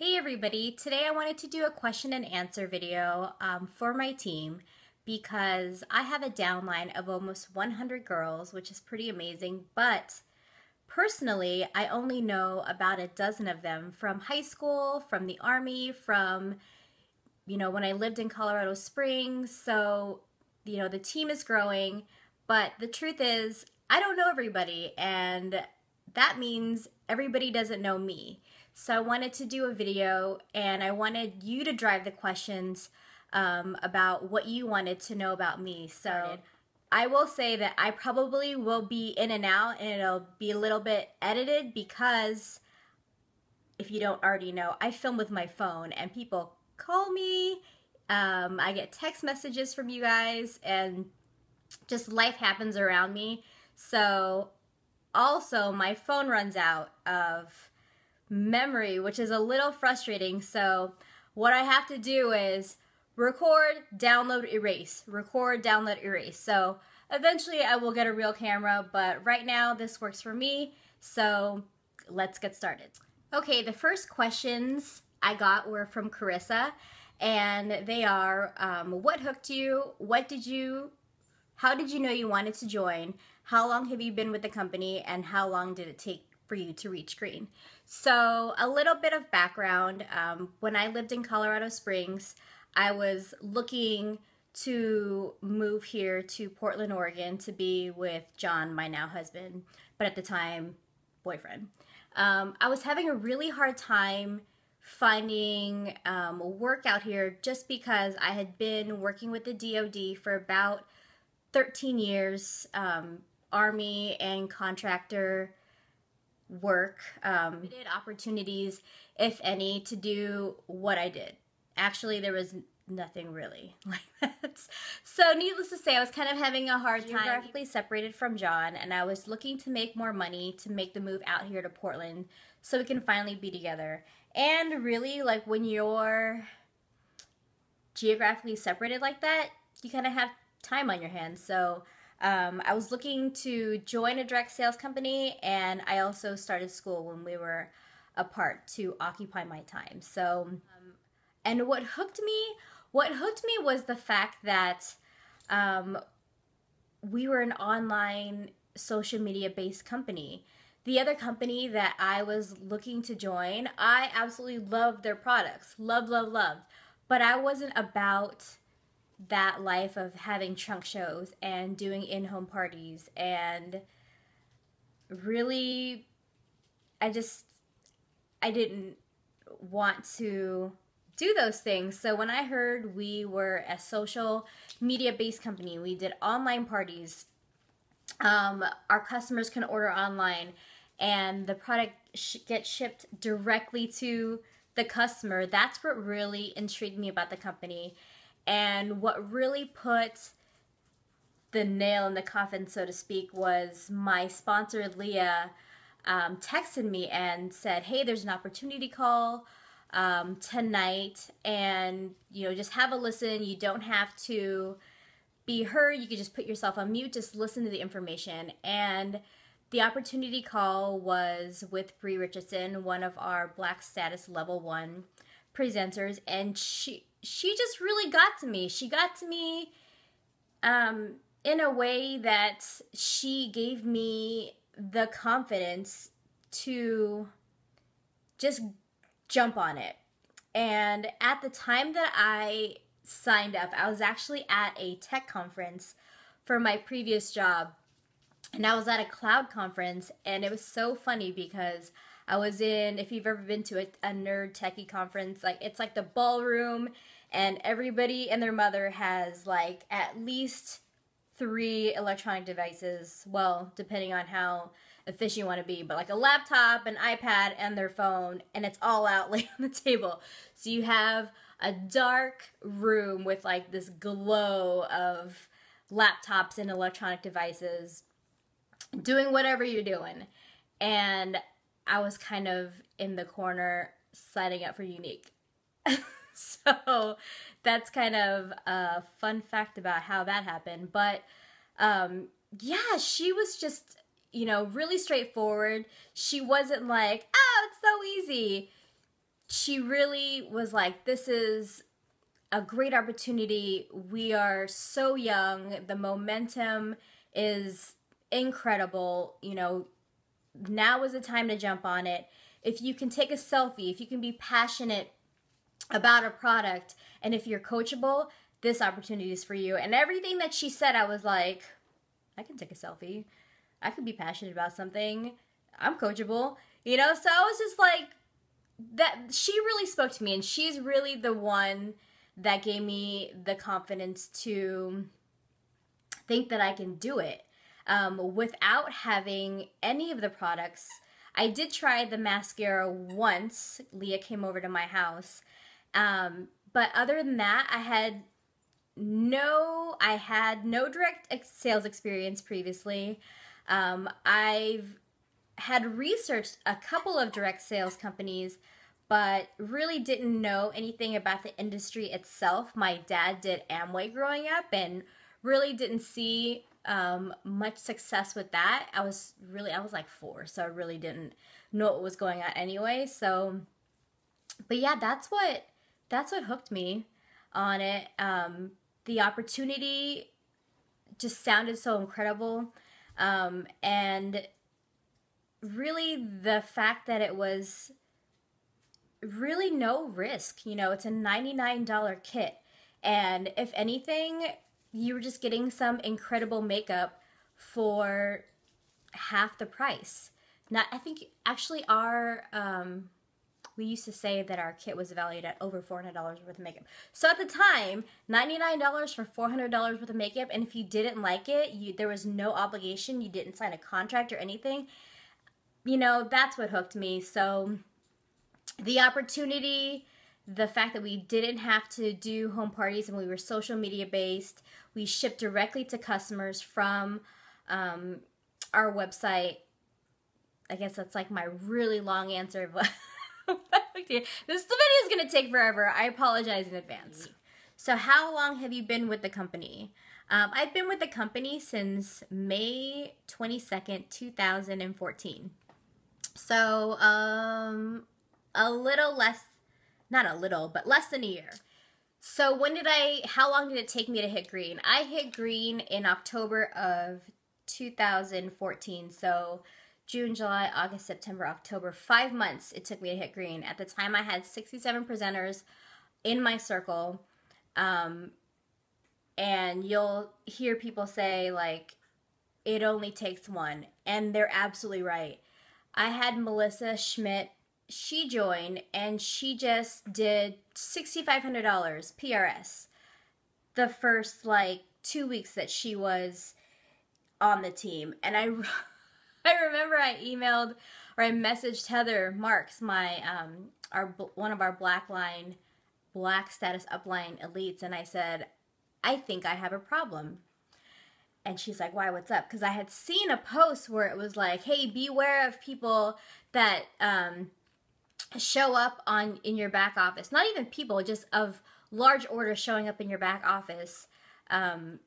Hey everybody, today I wanted to do a question and answer video for my team because I have a downline of almost 100 girls, which is pretty amazing, but personally I only know about a dozen of them from high school, from the Army, from when I lived in Colorado Springs. So the team is growing, but the truth is I don't know everybody, and that means everybody doesn't know me. So I wanted to do a video and I wanted you to drive the questions about what you wanted to know about me. So I will say that I probably will be in and out, and it'll be a little bit edited because, if you don't already know, I film with my phone and people call me. I get text messages from you guys, and just life happens around me. So also my phone runs out of memory, which is a little frustrating. So what I have to do is record, download, erase, record, download, erase. So eventually I will get a real camera, but right now this works for me. So let's get started. Okay, the first questions I got were from Carissa, and they are, what hooked you? How did you know you wanted to join? How long have you been with the company, and how long did it take for you to reach green? So a little bit of background. When I lived in Colorado Springs, I was looking to move here to Portland, Oregon to be with John, my now husband, but at the time, boyfriend. I was having a really hard time finding work out here just because I had been working with the DoD for about 13 years, Army and contractor work, limited opportunities, if any, to do what I did. Actually, there was nothing really like that. So needless to say, I was kind of having a hard time. Geographically separated from John, and I was looking to make more money to make the move out here to Portland so we can finally be together. And really, like, when you're geographically separated like that, you kind of have time on your hands. So I was looking to join a direct sales company, and I also started school when we were apart to occupy my time. So, and what hooked me was the fact that we were an online social media based company. The other company that I was looking to join, I absolutely loved their products. Loved. But I wasn't about that life of having trunk shows and doing in-home parties, and really I didn't want to do those things. So when I heard we were a social media based company, we did online parties, our customers can order online and the product gets shipped directly to the customer, that's what really intrigued me about the company. And what really put the nail in the coffin, so to speak, was my sponsor, Leah, texted me and said, hey, there's an opportunity call tonight, and just have a listen. You don't have to be heard. You could just put yourself on mute, just listen to the information. And the opportunity call was with Bree Richardson, one of our Black Status Level 1 presenters, and she just really got to me. She got to me in a way that she gave me the confidence to just jump on it. And at the time that I signed up, I was actually at a tech conference for my previous job, and I was at a cloud conference, and it was so funny because I was in, if you've ever been to a nerd techie conference, like, it's like the ballroom, and everybody and their mother has like at least 3 electronic devices, well, depending on how efficient you want to be, but like a laptop, an iPad, and their phone, and it's all out laid on the table. So you have a dark room with like this glow of laptops and electronic devices doing whatever you're doing. And I was kind of in the corner signing up for Unique. So that's kind of a fun fact about how that happened. But yeah, she was just, really straightforward. She wasn't like, oh, it's so easy. she really was like, this is a great opportunity. We are so young. The momentum is incredible. You know, now is the time to jump on it. If you can take a selfie, if you can be passionate about a product, and if you're coachable, this opportunity is for you. And everything that she said, I was like, I can take a selfie. I can be passionate about something. I'm coachable. You know, so I was just like, that she really spoke to me, and she's really the one that gave me the confidence to think that I can do it without having any of the products. I did try the mascara once. Leah came over to my house. But other than that, I had no direct sales experience previously. I've had researched a couple of direct sales companies, but really didn't know anything about the industry itself. My dad did Amway growing up and really didn't see much success with that. I was like 4, so I really didn't know what was going on anyway. So, but yeah, that's what hooked me on it. The opportunity just sounded so incredible, and really the fact that it was really no risk. You know, it's a $99 kit, and if anything, you were just getting some incredible makeup for half the price. Not, I think actually our we used to say that our kit was valued at over $400 worth of makeup. So at the time, $99 for $400 worth of makeup, and if you didn't like it, there was no obligation. You didn't sign a contract or anything. You know, that's what hooked me. So the opportunity, the fact that we didn't have to do home parties and we were social media based, we shipped directly to customers from our website. I guess that's like my really long answer, but this video is going to take forever. I apologize in advance. So how long have you been with the company? I've been with the company since May 22nd, 2014. So a little less, not a little, but less than a year. So how long did it take me to hit green? I hit green in October of 2014. So June, July, August, September, October, 5 months it took me to hit green. At the time, I had 67 presenters in my circle. And you'll hear people say, like, it only takes one. And they're absolutely right. I had Melissa Schmidt. She joined, and she just did $6,500 PRS the first, like, 2 weeks that she was on the team. And I remember I emailed, or I messaged Heather Marks, my one of our black status upline elites, and I said, I think I have a problem. And she's like, why, what's up? Because I had seen a post where it was like, hey, beware of people that show up in your back office. Not even people, just of large orders showing up in your back office. And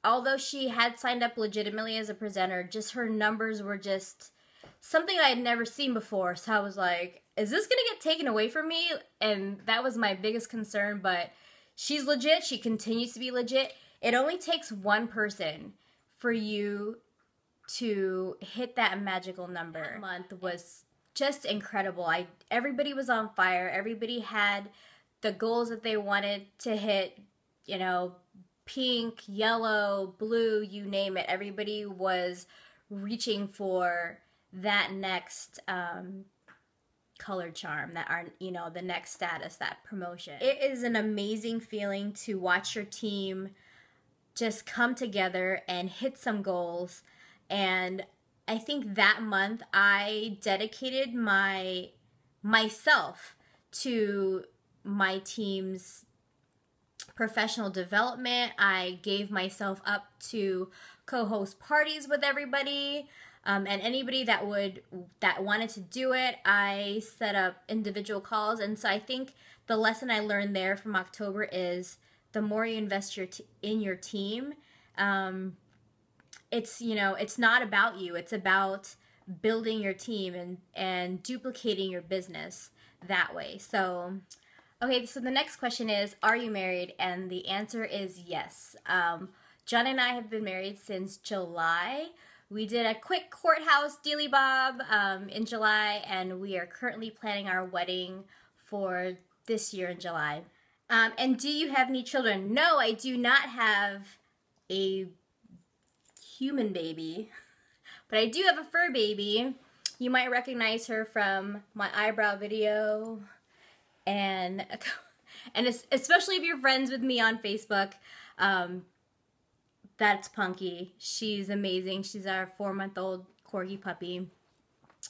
although she had signed up legitimately as a presenter, just her numbers were just something I had never seen before. So I was like, is this going to get taken away from me? And that was my biggest concern. But she's legit. She continues to be legit. It only takes one person for you to hit that magical number. That month was just incredible. Everybody was on fire. Everybody had the goals that they wanted to hit, you know, pink, yellow, blue, you name it. Everybody was reaching for that next color charm, the next status, that promotion. It is an amazing feeling to watch your team just come together and hit some goals. And I think that month I dedicated myself to my team's professional development. I gave myself up to co-host parties with everybody, and anybody that wanted to do it. I set up individual calls. And so I think the lesson I learned there from October is the more you invest in your team, it's not about you. It's about building your team and duplicating your business that way. So, okay, so the next question is, are you married? And the answer is yes. John and I have been married since July. We did a quick courthouse dealy bob in July, and we are currently planning our wedding for this year in July. And do you have any children? No, I do not have a human baby, but I do have a fur baby. You might recognize her from my eyebrow video, and especially if you're friends with me on Facebook, that's Punky. She's amazing. She's our 4-month-old corgi puppy,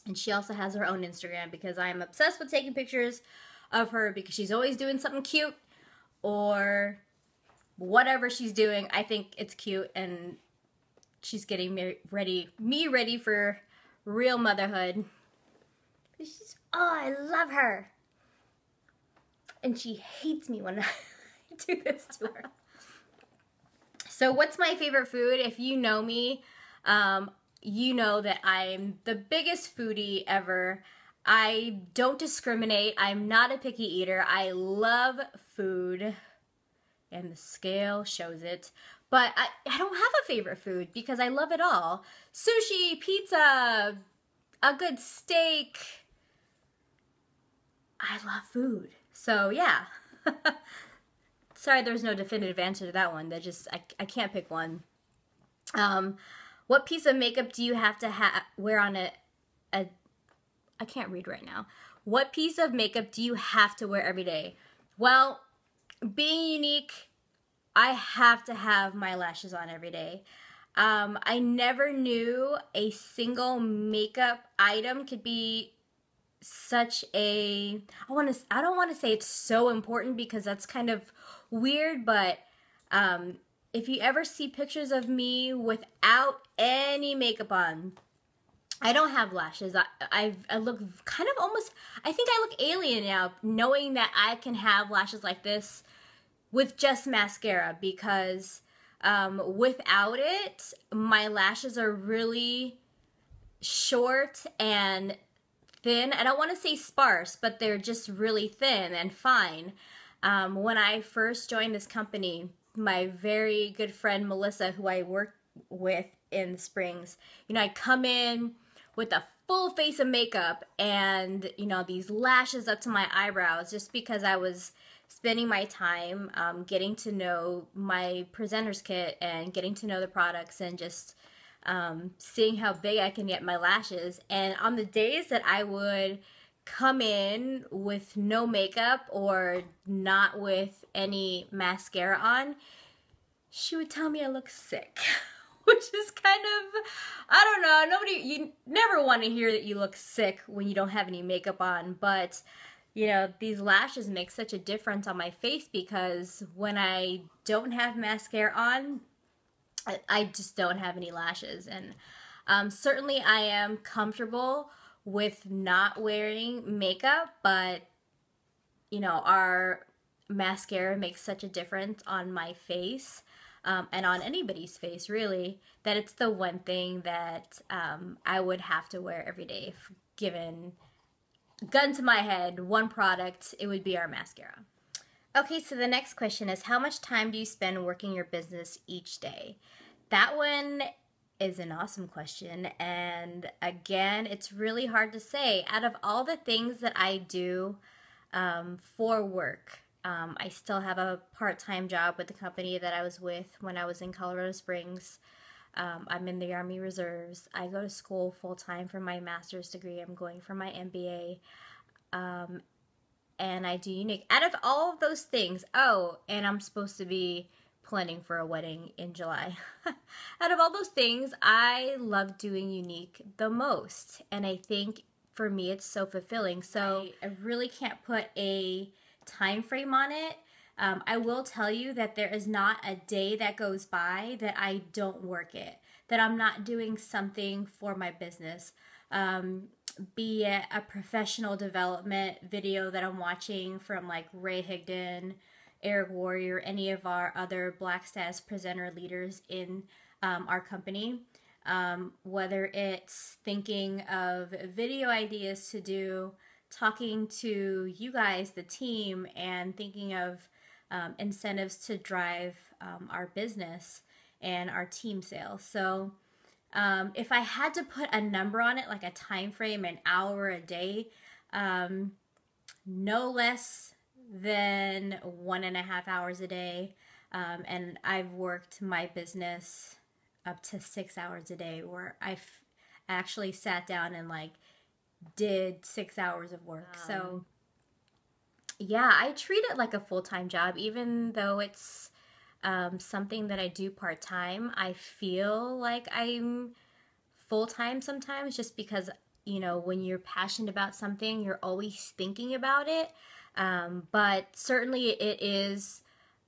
and she also has her own Instagram because I am obsessed with taking pictures of her because she's always doing something cute or whatever she's doing. I think it's cute, and she's getting me ready for real motherhood. I love her. And she hates me when I do this to her. So what's my favorite food? If you know me, you know that I'm the biggest foodie ever. I don't discriminate. I'm not a picky eater. I love food, and the scale shows it. But I don't have a favorite food because I love it all. Sushi, pizza, a good steak. I love food. So yeah. Sorry, there's no definitive answer to that one. I can't pick one. What piece of makeup do you have to wear on I can't read right now. What piece of makeup do you have to wear every day? Well, being unique, I have to have my lashes on every day. I never knew a single makeup item could be such a, I don't want to say it's so important because that's kind of weird, but if you ever see pictures of me without any makeup on, I don't have lashes. I look kind of almost, I think I look alien now knowing that I can have lashes like this with just mascara, because without it, my lashes are really short and thin. I don't want to say sparse, but they're just really thin and fine. When I first joined this company, my very good friend Melissa, who I work with in the Springs, you know, I come in with a full face of makeup and, you know, these lashes up to my eyebrows just because I was spending my time getting to know my presenter's kit and getting to know the products and just seeing how big I can get my lashes. And on the days that I would come in with no makeup or not with any mascara on, she would tell me I look sick. Which is kind of, I don't know, you never want to hear that you look sick when you don't have any makeup on, but, you know, these lashes make such a difference on my face because when I don't have mascara on, I just don't have any lashes. And certainly I am comfortable with not wearing makeup, but, you know, our mascara makes such a difference on my face. And on anybody's face, really, that it's the one thing that I would have to wear every day. If given, gun to my head, one product, it would be our mascara. Okay, so the next question is, how much time do you spend working your business each day? That one is an awesome question, and again, it's really hard to say. Out of all the things that I do for work, I still have a part-time job with the company that I was with when I was in Colorado Springs. I'm in the Army Reserves. I go to school full-time for my master's degree. I'm going for my MBA. And I do unique. Out of all of those things, oh, and I'm supposed to be planning for a wedding in July. Out of all those things, I love doing unique the most. And I think for me, it's so fulfilling. So I really can't put a time frame on it. I will tell you that there is not a day that goes by that I don't work it, that I'm not doing something for my business, be it a professional development video that I'm watching from like Ray Higdon, Eric Warrior, any of our other Black Status presenter leaders in our company. whether it's thinking of video ideas to do, talking to you guys, the team, and thinking of incentives to drive our business and our team sales. So if I had to put a number on it, like a time frame, an hour, a day, no less than 1.5 hours a day. And I've worked my business up to 6 hours a day, where I've actually sat down and like did 6 hours of work. So yeah, I treat it like a full-time job, even though it's something that I do part-time. I feel like I'm full-time sometimes, just because, you know, when you're passionate about something, you're always thinking about it. But certainly it is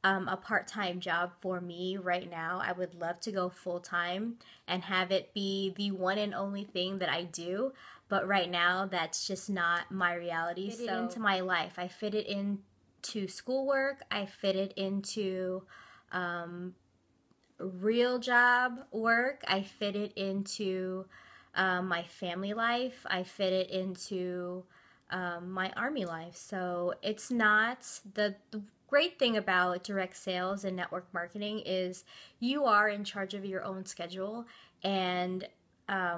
a part-time job for me right now. I would love to go full-time and have it be the one and only thing that I do. But right now, that's just not my reality. Fit it into my life. I fit it into schoolwork. I fit it into real job work. I fit it into my family life. I fit it into my Army life. So it's not the great thing about direct sales and network marketing is you are in charge of your own schedule, and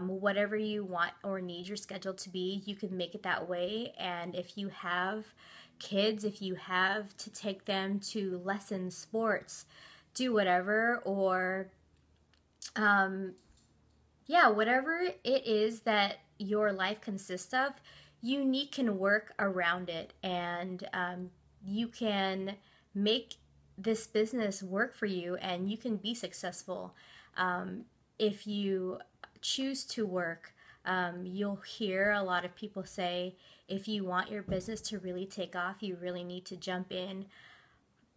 whatever you want or need your schedule to be, you can make it that way. And if you have kids, if you have to take them to lessons, sports, do whatever, or yeah, whatever it is that your life consists of, you can work around it, and you can make this business work for you, and you can be successful if you choose to work. You'll hear a lot of people say, if you want your business to really take off, you really need to jump in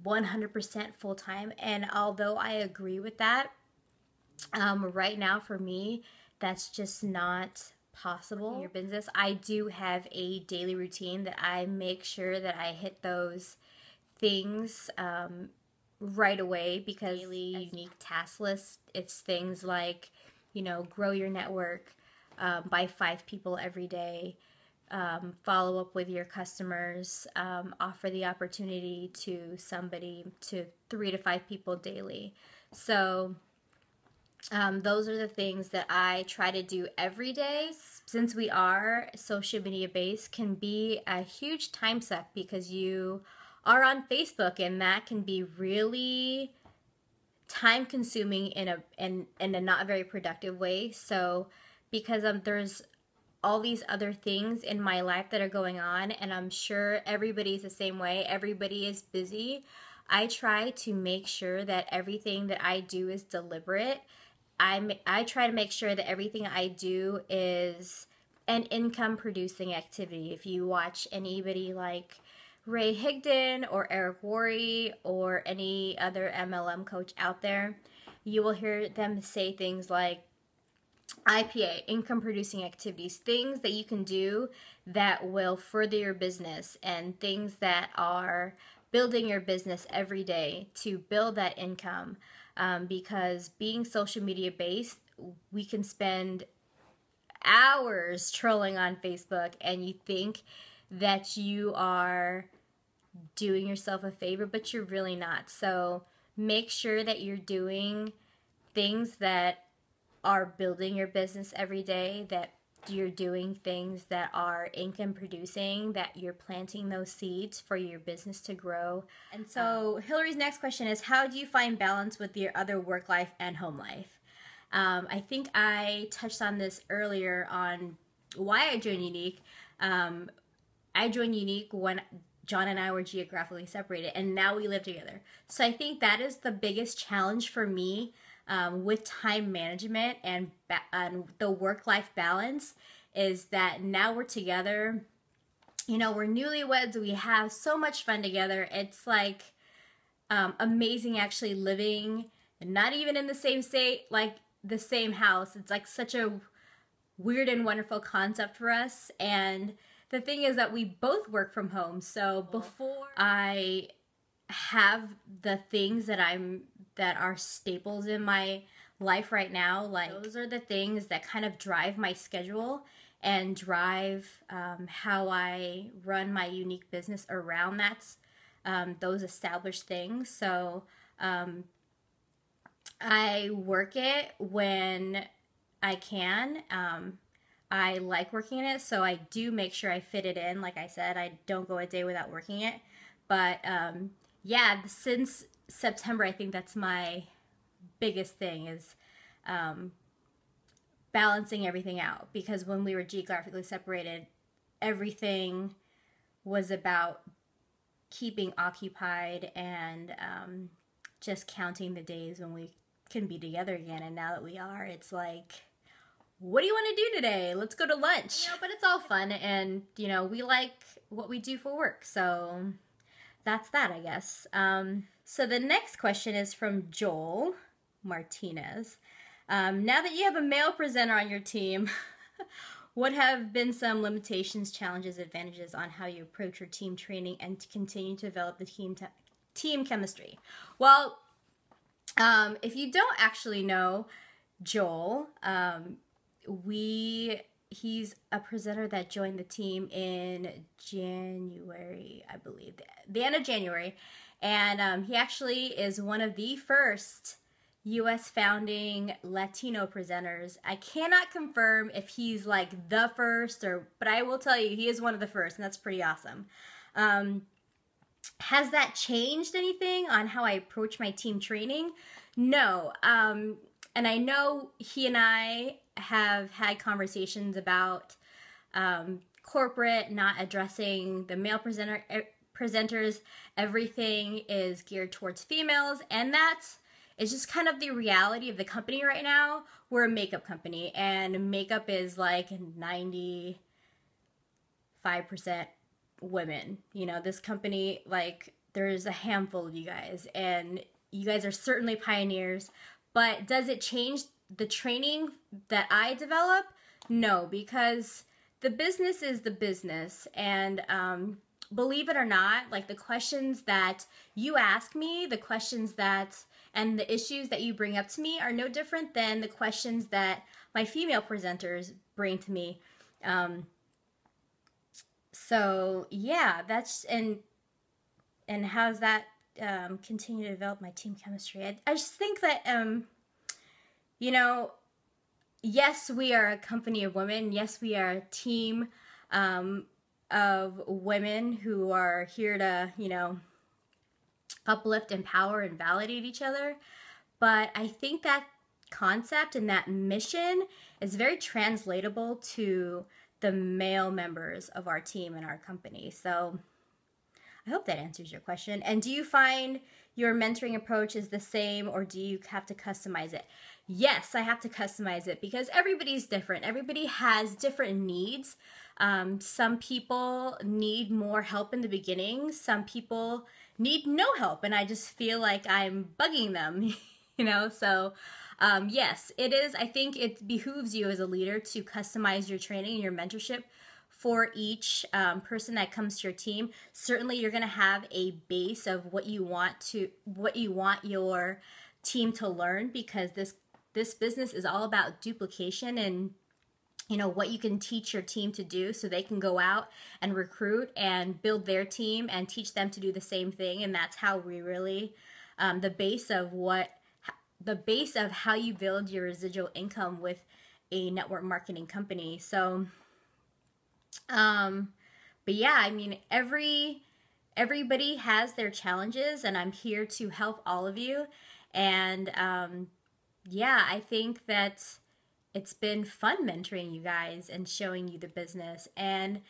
100% full time. And although I agree with that, right now for me, that's just not possible. In your business, I do have a daily routine that I make sure that I hit those things right away, because daily unique task list, it's things like, you know, grow your network by 5 people every day, follow up with your customers, offer the opportunity to 3 to 5 people daily. So those are the things that I try to do every day. Since we are social media based, can be a huge time suck, because you are on Facebook, and that can be really time consuming in a not very productive way. So because there's all these other things in my life that are going on, and I'm sure everybody's the same way, everybody is busy, I try to make sure that everything that I do is deliberate. I try to make sure that everything I do is an income producing activity. If you watch anybody like Ray Higdon or Eric Worre or any other MLM coach out there, you will hear them say things like IPA, income producing activities, things that you can do that will further your business, and things that are building your business every day to build that income. Because being social media based, we can spend hours trolling on Facebook, and you think that you are doing yourself a favor, but you're really not. So make sure that you're doing things that are building your business every day, that you're doing things that are income producing, that you're planting those seeds for your business to grow. And so Hillary's next question is, how do you find balance with your other work life and home life? I think I touched on this earlier on why I joined Unique. I joined Unique when John and I were geographically separated, and now we live together. So I think that is the biggest challenge for me with time management and the work-life balance, is that now we're together. You know, we're newlyweds. We have so much fun together. It's like amazing actually living, not even in the same state, like the same house. It's like such a weird and wonderful concept for us. And the thing is that we both work from home. So before I have the things that are staples in my life right now, like those are the things that kind of drive my schedule and drive how I run my unique business around that, those established things. So I work it when I can. I like working in it, so I do make sure I fit it in. Like I said, I don't go a day without working it. But yeah, since September, I think that's my biggest thing is balancing everything out. Because when we were geographically separated, everything was about keeping occupied and just counting the days when we can be together again. And now that we are, it's like, what do you want to do today? Let's go to lunch. You know, but it's all fun, and you know, we like what we do for work, so that's that, I guess. So the next question is from Joel Martinez. Now that you have a male presenter on your team, what have been some limitations, challenges, advantages on how you approach your team training and to continue to develop the team chemistry? Well, if you don't actually know Joel, he's a presenter that joined the team in January, I believe, the end of January, and he actually is one of the first U.S. founding Latino presenters. I cannot confirm if he's like the first, but I will tell you he is one of the first, and that's pretty awesome. Has that changed anything on how I approach my team training? No. And I know he and I have had conversations about corporate not addressing the male presenters. Everything is geared towards females, and that is just kind of the reality of the company right now. We're a makeup company, and makeup is like 95% women. You know, this company, like, there's a handful of you guys, and you guys are certainly pioneers. But does it change the training that I develop? No, because the business is the business. And believe it or not, like the questions that you ask me, the questions that, and the issues that you bring up to me are no different than the questions that my female presenters bring to me. So yeah, that's, and how's that continue to develop my team chemistry? I just think that, you know, yes, we are a company of women. Yes, we are a team of women who are here to, you know, uplift, empower, and validate each other. But I think that concept and that mission is very translatable to the male members of our team and our company. So I hope that answers your question. And do you find your mentoring approach is the same, or do you have to customize it? Yes, I have to customize it because everybody's different. Everybody has different needs. Some people need more help in the beginning. Some people need no help, and I just feel like I'm bugging them, you know? So yes, it is. I think it behooves you as a leader to customize your training and your mentorship for each person that comes to your team. Certainly you're going to have a base of what you want your team to learn, because this business is all about duplication and, you know, what you can teach your team to do so they can go out and recruit and build their team and teach them to do the same thing. And that's how we really, the base of how you build your residual income with a network marketing company. So, but yeah, I mean, everybody has their challenges, and I'm here to help all of you. And, yeah, I think that it's been fun mentoring you guys and showing you the business. And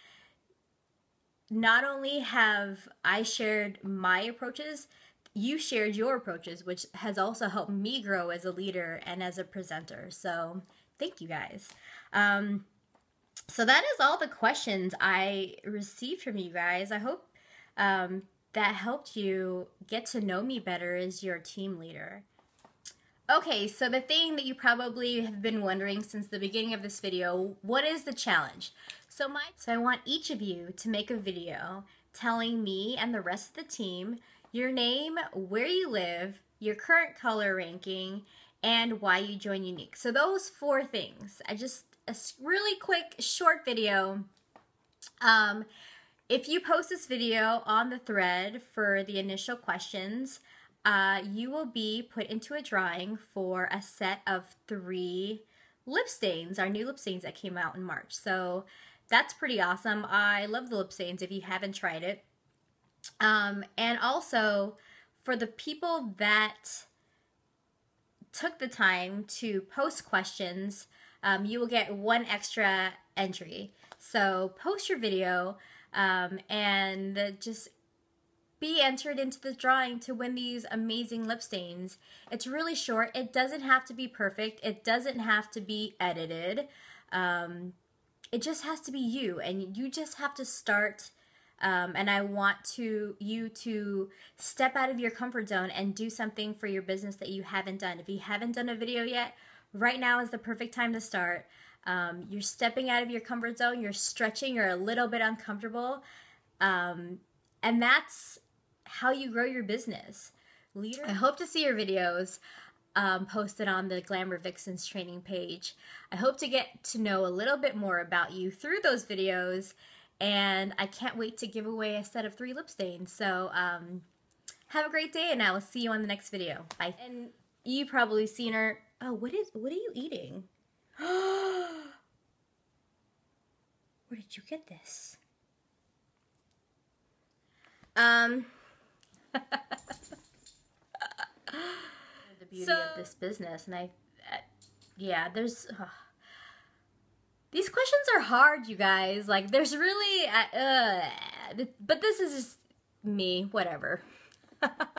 not only have I shared my approaches, you shared your approaches, which has also helped me grow as a leader and as a presenter. So thank you guys. So that is all the questions I received from you guys. I hope that helped you get to know me better as your team leader. Okay, so the thing that you probably have been wondering since the beginning of this video, what is the challenge? So I want each of you to make a video telling me and the rest of the team your name, where you live, your current color ranking, and why you join Unique. So those 4 things. A really quick short video. If you post this video on the thread for the initial questions, you will be put into a drawing for a set of 3 lip stains, our new lip stains that came out in March. So that's pretty awesome. I love the lip stains if you haven't tried it. And also, for the people that took the time to post questions, you will get 1 extra entry. So post your video and just be entered into the drawing to win these amazing lip stains. It's really short. It doesn't have to be perfect. It doesn't have to be edited. It just has to be you, and you just have to start. And I want you to step out of your comfort zone and do something for your business that you haven't done. If you haven't done a video yet, right now is the perfect time to start. You're stepping out of your comfort zone, you're stretching, you're a little bit uncomfortable, and that's how you grow your business. I hope to see your videos posted on the Glamour Vixens training page. I hope to get to know a little bit more about you through those videos, and I can't wait to give away a set of 3 lip stains. So have a great day, and I will see you on the next video. Bye. And you've probably seen her. Oh, what are you eating? Where did you get this? The beauty of this business, and yeah, there's these questions are hard, you guys. Like, there's really but this is just me, whatever.